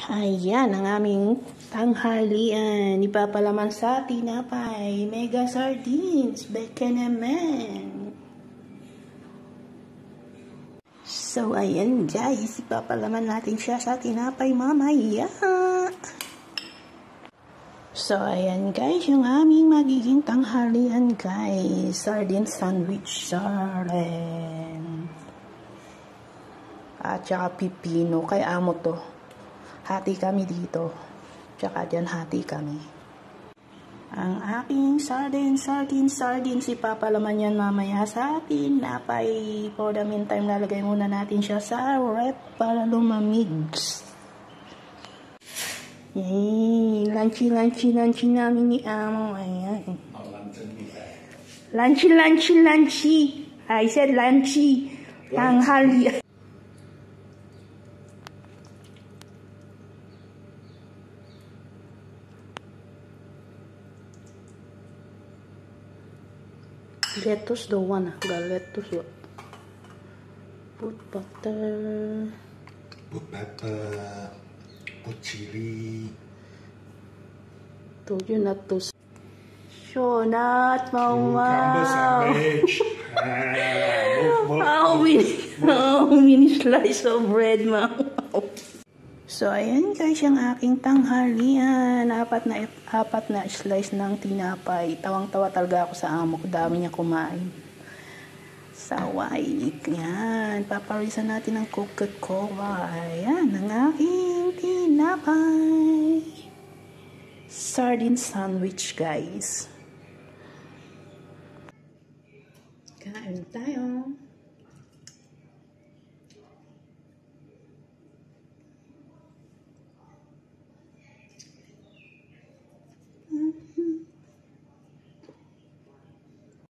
Ayan ang aming tanghalian. Ipapalaman sa tinapay. Mega sardines. Beke naman. So, ayan guys. Ipapalaman natin siya sa tinapay mamaya. So, ayan guys. Yung aming magiging tanghalian guys. Sardine sandwich. Sardine. At saka pipino. Kay amo to. Hati kami dito. Tsaka dyan hati kami. Ang aking sardines, ipapalaman yan mamaya sa tinapay. For the meantime, lalagay muna natin siya sa rep para lumamig. Yay! Lunchy namin ni amo. Ayan. Lunchy. I said lunchy. Tanghali. Lettuce the one, the lettuce. Put butter. Put pepper. Put chili. Told you not to. Sure not, Mama. Sandwich. How many slice of bread, Mama? So, ayan guys, yung aking tanghalian. Apat na slice ng tinapay. Tawang-tawa talaga ako sa amo ko. Dami niya kumain. Saway. Yan. Paparisan natin ng Coca-Cola. Ayan, ang aking tinapay. Sardine sandwich, guys. Kain tayo.